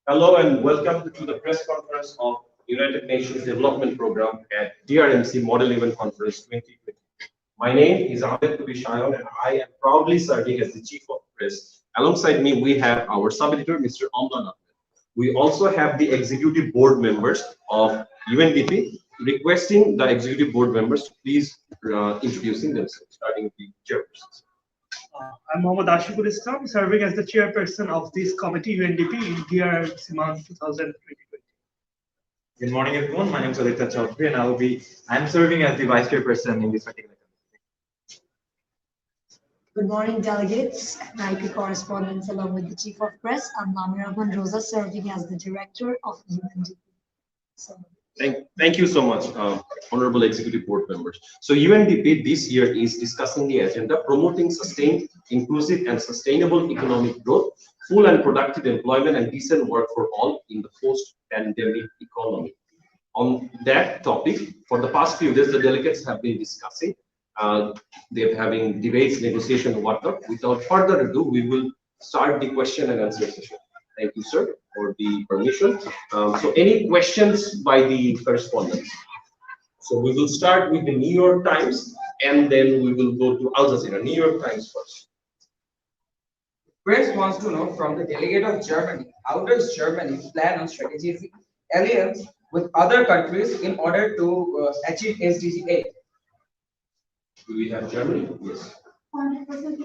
Hello and welcome to the press conference of United Nations Development Program at DRMC Model Event Conference 2020. My name is Ahmed Shayon and I am proudly serving as the Chief of Press. Alongside me, we have our sub-editor, Mr. Amlan Ahmed. We also have the executive board members of UNDP, requesting the executive board members to please introducing themselves, starting with the chairpersons. I'm Mohammad Ashikul Islam, serving as the chairperson of this committee, UNDP, in DRMCMUN 2020. Good morning, everyone. My name is Aditya Chaudhary, and I'm serving as the vice chairperson in this particular committee. Good morning, delegates and IP correspondents, along with the chief of press. I'm Lamir Rosa, serving as the director of UNDP. Thank you so much, honorable executive board members. So UNDP this year is discussing the agenda promoting sustained, inclusive and sustainable economic growth, full and productive employment and decent work for all in the post-pandemic economy. On that topic, for the past few days, the delegates have been discussing. They're having debates, negotiation, and whatnot. Without further ado, we will start the question and answer session. Thank you, sir, for the permission. So any questions by the correspondents? So we will start with the New York Times and then we will go to Al Jazeera. New York Times first. Press wants to know from the delegate of Germany, how does Germany plan on strategic alliance with other countries in order to achieve SDG 8? Do we have Germany? Yes. 100%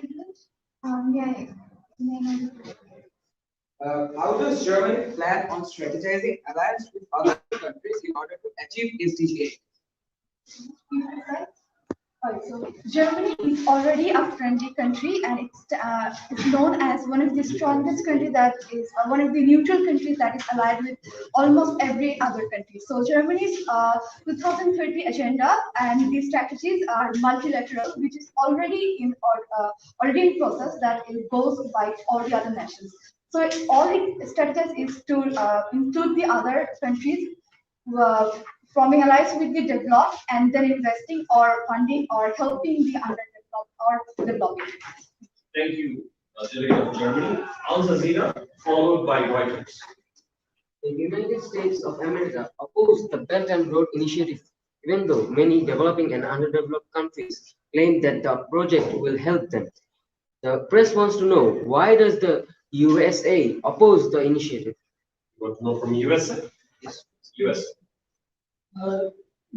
How does Germany plan on strategizing alliance with other countries in order to achieve SDG 8? So Germany is already a friendly country, and it's known as one of the strongest countries that is one of the neutral countries that is allied with almost every other country. So Germany's 2030 agenda and the strategies are multilateral, which is already in process that it goes by all the other nations. So all the strategies is to include the other countries forming alliance with the developed and then investing or funding or helping the underdeveloped or developing. Thank you, Delegate of Germany. Al Jazeera, followed by Reuters. The United States of America opposed the Belt and Road Initiative, even though many developing and underdeveloped countries claim that the project will help them. The press wants to know, why does the USA oppose the initiative? You want to know from USA? Yes. USA.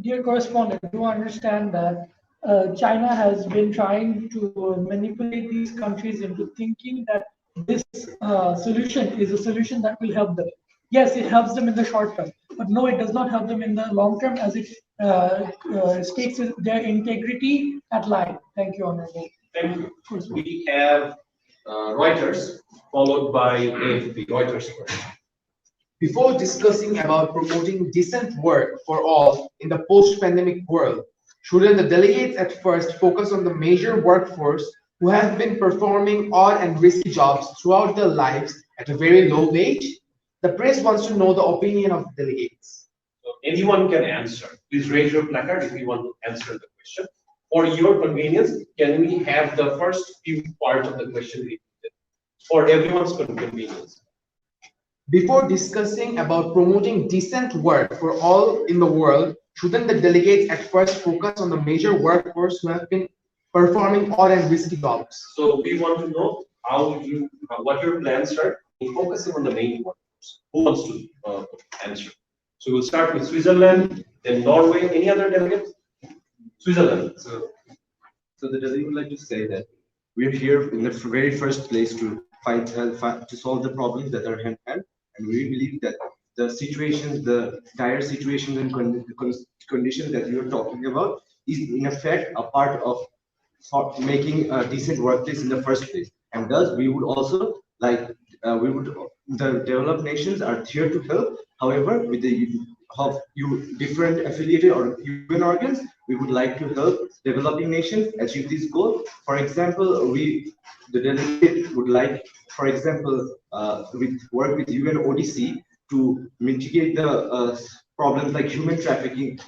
Dear correspondent, do understand that China has been trying to manipulate these countries into thinking that this solution is a solution that will help them. Yes, it helps them in the short term, but no, it does not help them in the long term, as it stakes their integrity at line. Thank you, Honorable. Thank you. We have Reuters, followed by AFP. Reuters first. Before discussing about promoting decent work for all in the post-pandemic world, shouldn't the delegates at first focus on the major workforce who have been performing odd and risky jobs throughout their lives at a very low wage? The press wants to know the opinion of the delegates. So anyone can answer. Please raise your placard if you want to answer the question. For your convenience, can we have the first few parts of the question repeated? For everyone's convenience. Before discussing about promoting decent work for all in the world, shouldn't the delegates at first focus on the major workforce who have been performing odd and risky jobs? So we want to know what your plans are in focusing on the main workforce. Who wants to answer? So we'll start with Switzerland, then Norway. Any other delegate? Switzerland. So the delegate would like to say that we're here in the very first place to fight to solve the problems that are hand in hand. And we believe that the situation, the dire situation and conditions that you are talking about is in effect a part of making a decent workplace in the first place. And thus we would also like, the developed nations are here to help. However, with the different affiliated or UN organs, we would like to help developing nations achieve this goal. For example, the delegate would like, for example, work with UN ODC to mitigate the problems like human trafficking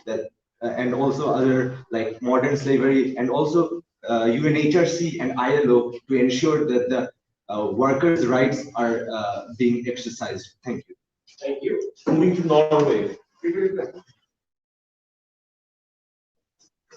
and also other like modern slavery, and also UNHRC and ILO to ensure that the workers' rights are being exercised. Thank you. Thank you. Moving to Norway.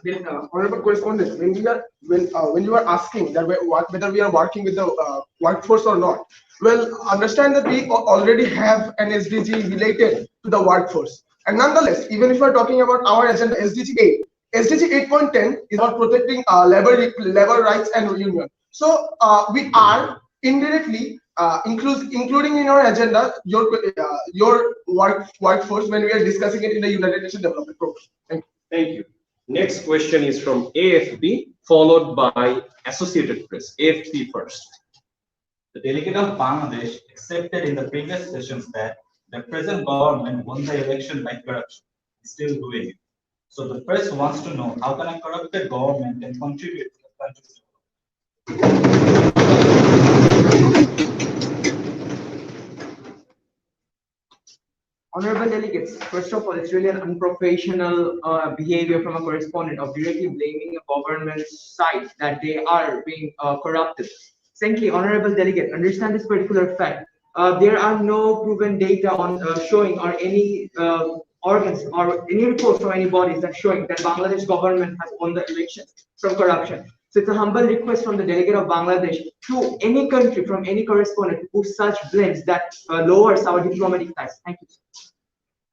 Then, honorable correspondent, when you are asking that whether we are working with the workforce or not, well, understand that we already have an SDG related to the workforce, and nonetheless, even if we are talking about our agenda, SDG 8, SDG 8.10 is about protecting labor rights and union. So we are indirectly including in our agenda your workforce when we are discussing it in the United Nations Development Program. Thank you. Thank you. Next question is from AFP, followed by Associated Press. AFP first. The delegate of Bangladesh accepted in the previous sessions that the present government won the election by corruption, still doing it. So the press wants to know how can a corrupted government can contribute to the country's Honorable delegates, first of all, it's really an unprofessional behavior from a correspondent of directly blaming a government side that they are being corrupted. Secondly, honorable delegate, understand this particular fact. There are no proven data on showing or any organs or any reports from any bodies that showing that Bangladesh government has won the elections from corruption. So it's a humble request from the delegate of Bangladesh to any country, from any correspondent, to put such blames that lowers our diplomatic ties. Thank you.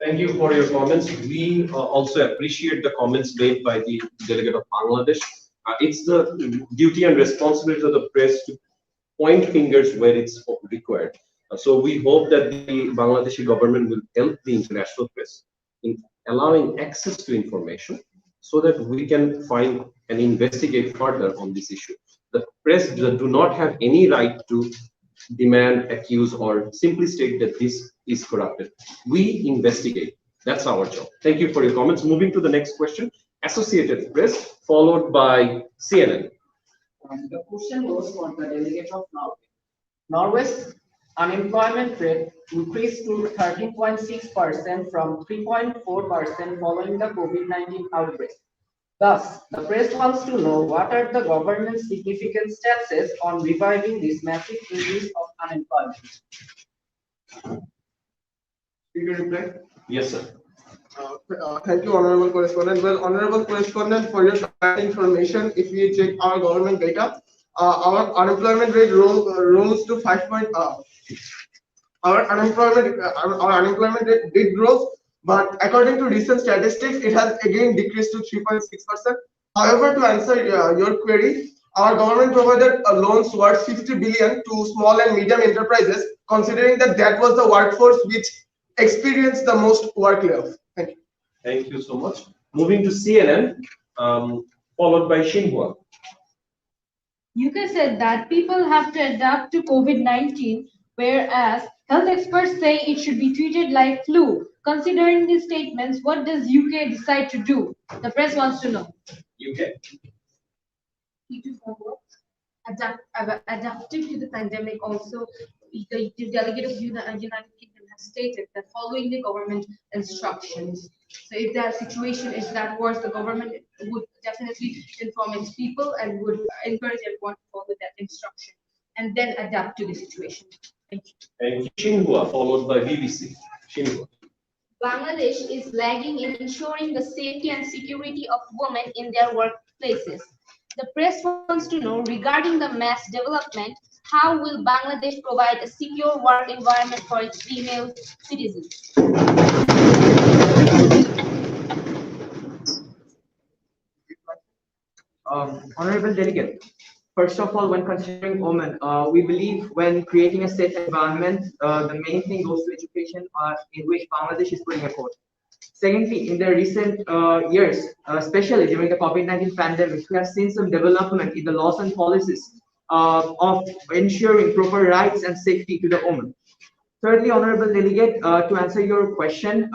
Thank you for your comments. We also appreciate the comments made by the delegate of Bangladesh. It's the duty and responsibility of the press to point fingers where it's required. So we hope that the Bangladeshi government will help the international press in allowing access to information so that we can find and investigate further on this issue. The press do not have any right to demand, accuse, or simply state that this is corrupted. We investigate. That's our job. Thank you for your comments. Moving to the next question. Associated Press, followed by CNN. The question goes for the delegate of Norway. Norway's unemployment rate increased to 13.6% from 3.4% following the COVID-19 outbreak. Thus, the press wants to know what are the government's significant stances on reviving this massive increase of unemployment. Yes, sir. Thank you, honorable correspondent. Well, honorable correspondent, for your information, if we check our government data, our unemployment rate rose to 5. Our unemployment rate did grow, but according to recent statistics, it has again decreased to 3.6%. However, to answer your query, our government provided loans worth 50 billion to small and medium enterprises, considering that was the workforce which experienced the most work layoff. Thank you. Thank you so much. Moving to CNN, followed by Xinhua. UK said that people have to adapt to COVID-19, whereas health experts say it should be treated like flu. Considering these statements, what does UK decide to do? The press wants to know. UK. Adapting to the pandemic, also the delegate of United Kingdom has stated that following the government instructions. So if that situation is that worse, the government would definitely inform its people and would encourage everyone to follow that instruction and then adapt to the situation. Thank you. And Xinhua, followed by BBC. Xinhua. Bangladesh is lagging in ensuring the safety and security of women in their workplaces. The press wants to know regarding the mass development, how will Bangladesh provide a secure work environment for its female citizens? Honorable delegate, first of all, when considering women, we believe when creating a safe environment, the main thing goes to education, in which Bangladesh is putting effort. Secondly, in the recent years, especially during the COVID-19 pandemic, we have seen some development in the laws and policies of ensuring proper rights and safety to the women. Thirdly, honorable delegate, to answer your question,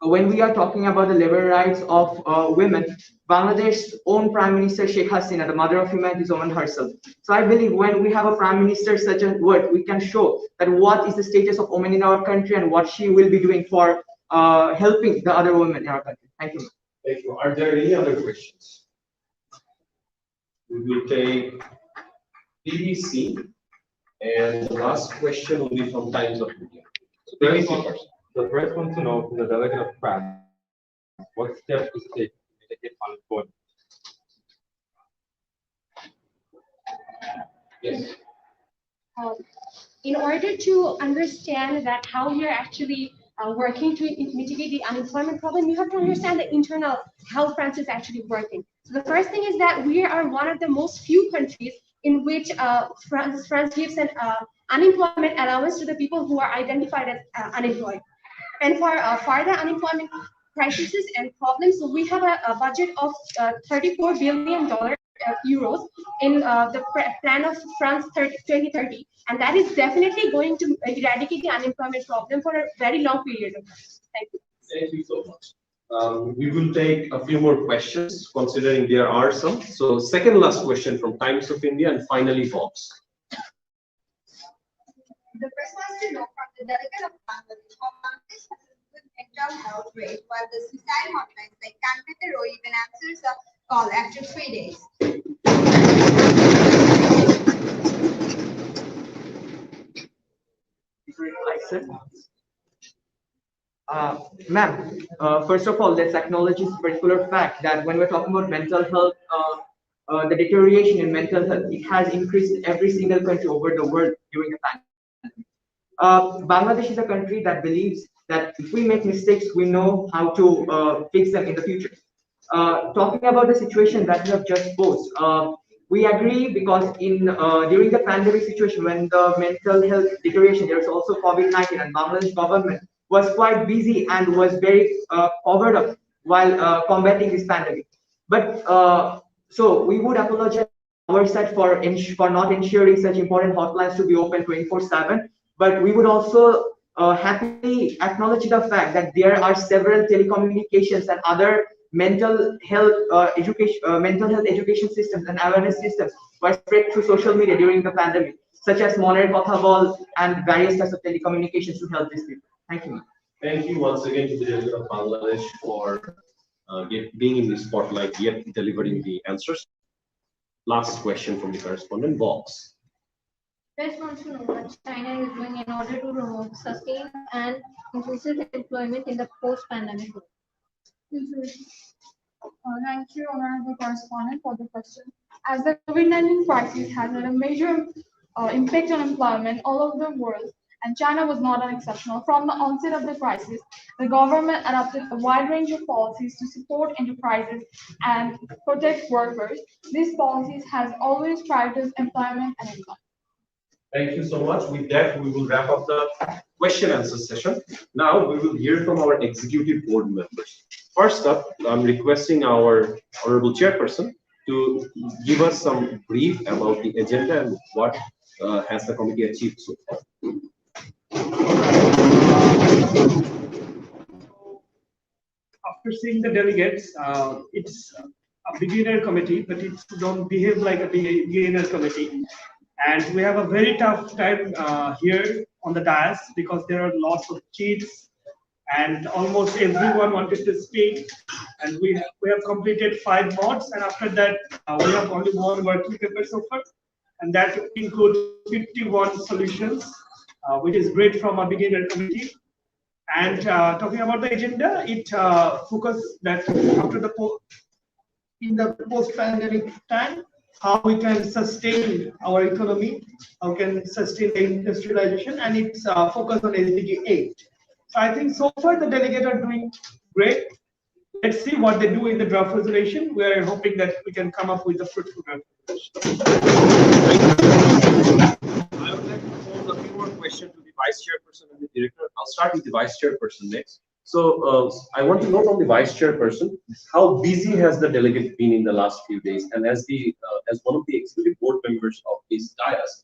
when we are talking about the labor rights of women, Bangladesh's own Prime Minister Sheikh Hasina, the mother of humanity, is woman herself. So I believe when we have a Prime Minister such a word, we can show that what is the status of women in our country and what she will be doing for helping the other women in our country. Thank you. Thank you. Are there any other questions? we will take BBC, and the last question will be from Times of India. So BBC first. The first one to know from the delegate of France, what steps is taken to mitigate unemployment? Yes. In order to understand that how we are actually working to mitigate the unemployment problem, you have to understand the internal how France is actually working. So the first thing is that we are one of the most few countries in which France gives an unemployment allowance to the people who are identified as unemployed. And for further unemployment crises and problems, so we have a budget of $34 billion euros in the plan of France 2030, and that is definitely going to eradicate the unemployment problem for a very long period of time. Thank you. Thank you so much. We will take a few more questions, considering there are some. So, second last question from Times of India, and finally Vox. The press wants to know from the delegate of Bangladesh how Bangladesh has a good mental health rate, while the suicide hotlines like Canpete even answers a call after 3 days. Ma'am, first of all, let's acknowledge this particular fact that when we're talking about mental health, the deterioration in mental health, it has increased in every single country over the world during the pandemic. Bangladesh is a country that believes that if we make mistakes, we know how to fix them in the future. Talking about the situation that you have just posed, we agree because in during the pandemic situation, when the mental health deterioration, there was also COVID-19, and Bangladesh government was quite busy and was very covered up while combating this pandemic. But so we would apologize our side for not ensuring such important hotlines to be open 24/7. But we would also happily acknowledge the fact that there are several telecommunications and other mental health education systems and awareness systems were spread through social media during the pandemic, such as Moner Kotha Bol and various types of telecommunications to help these people. Thank you. Thank you once again to the delegate of Bangladesh for being in the spotlight, yet delivering the answers. Last question from the correspondent, Vox. Press wants to know what China is doing in order to promote sustained and inclusive employment in the post-pandemic world. Thank you, Honorable Correspondent, for the question. As the COVID-19 crisis has had a major impact on employment all over the world, and China was not an exception. From the onset of the crisis, the government adopted a wide range of policies to support enterprises and protect workers. These policies have always prioritized employment and income. Thank you so much. With that, we will wrap up the question answer session. Now we will hear from our executive board members. First up, I'm requesting our honorable chairperson to give us some brief about the agenda and what has the committee achieved so far. After seeing the delegates, it's a beginner committee, but it don't behave like a beginner committee. And we have a very tough time here on the dais because there are lots of cheats and almost everyone wanted to speak. And we have completed 5 mods, and after that we have only 1 working paper so far, and that includes 51 solutions, which is great from a beginner committee. And talking about the agenda, it focuses that after in the post-pandemic time, how we can sustain our economy, how we can sustain the industrialization, and it's focused on SDG 8. So I think so far the delegates are doing great. Let's see what they do in the draft resolution. We are hoping that we can come up with a fruitful draft resolution. I would like to pose a few more questions to the vice chairperson and the director. I'll start with the vice chairperson next. So I want to know from the vice chairperson, how busy has the delegate been in the last few days? And as one of the executive board members of this dais,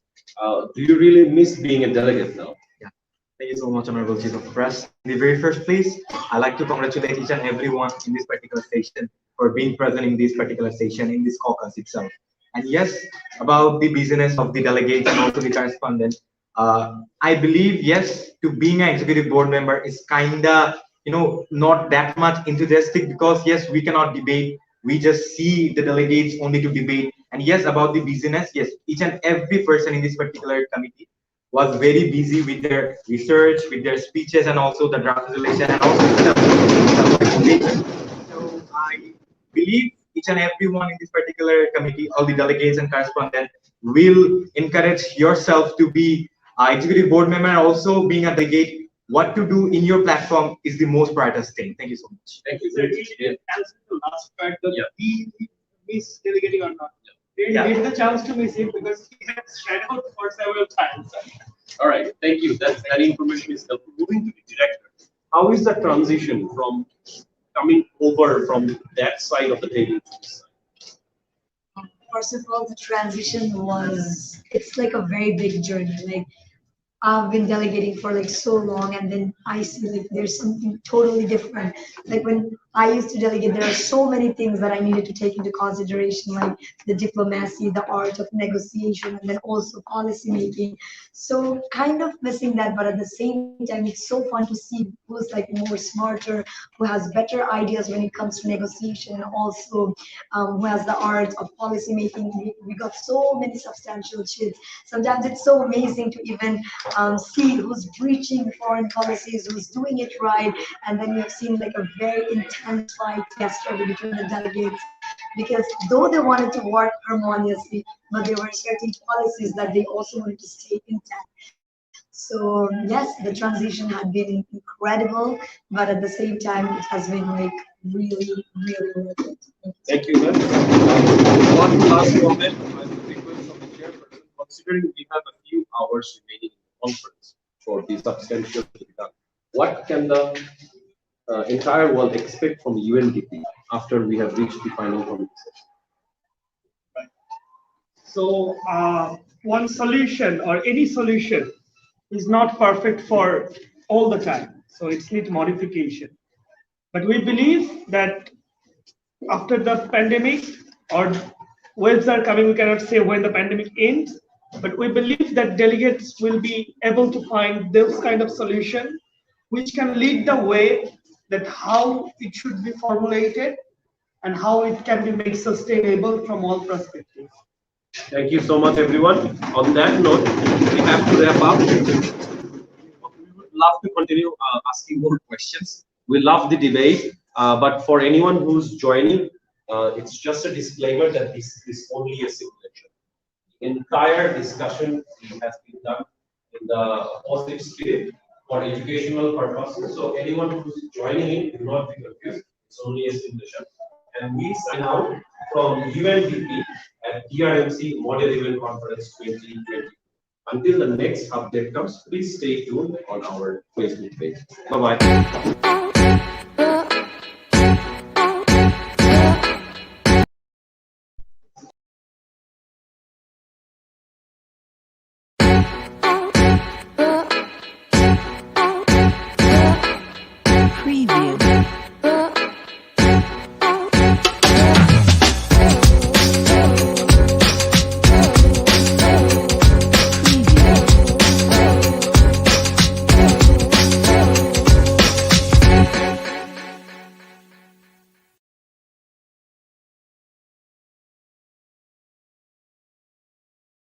do you really miss being a delegate now? Yeah. Thank you so much, Honorable Chief of Press. In the very first place, I'd like to congratulate each and everyone in this particular session for being present in this particular session, in this caucus itself. And yes, about the business of the delegates and also the correspondents, I believe, yes, to being an executive board member is kinda, not that much enthusiastic, because yes, we cannot debate. We just see the delegates only to debate, And yes, about the busyness, yes, each and every person in this particular committee was very busy with their research, with their speeches, and also the draft resolution, and also the so I believe each and everyone in this particular committee, all the delegates and correspondents, will encourage yourself to be executive board member, and also being a delegate. What to do in your platform is the most prioritized thing. Thank you so much. Thank you. Answer the last part that we miss delegating or not. We didn't get the chance to miss it because he had shadowed for several times. All right, thank you. That information is helpful. Moving to the director, how is the transition from coming over from that side of the table to this side? First of all, the transition it's like a very big journey. Like, I've been delegating for like so long, and then I see like there's something totally different. Like when I used to delegate, there are so many things that I needed to take into consideration, like the diplomacy, the art of negotiation, and then also policy making. So kind of missing that, but at the same time, it's so fun to see who's like more smarter, who has better ideas when it comes to negotiation, and also who has the art of policy making. We got so many substantial shifts. Sometimes it's so amazing to even see who's breaching foreign policies, who's doing it right, and then you've seen like a very intense fight yesterday between the delegates, because though they wanted to work harmoniously, but there were certain policies that they also wanted to stay intact. So yes, the transition had been incredible, but at the same time, it has been like really, really worth it. Thank you, ma'am. One last comment. I would request from the chairperson, considering we have a few hours remaining in the conference for the substantial to be done, what can the entire world expect from UNDP after we have reached the final committee session? So one solution or any solution is not perfect for all the time. So it's need modification. But we believe that after the pandemic, or waves are coming, we cannot say when the pandemic ends, but we believe that delegates will be able to find those kind of solution which can lead the way that how it should be formulated and how it can be made sustainable from all perspectives. Thank you so much, everyone. On that note, we have to wrap up. We would love to continue asking more questions. We love the debate, but for anyone who's joining, it's just a disclaimer that this is only a simulation. The entire discussion has been done in the positive spirit for educational purposes. So anyone who's joining in, do not be confused. It's only a simulation. And we sign out from UNDP at DRMC Model Event Conference 2020. Until the next update comes, please stay tuned on our Facebook page. Bye-bye.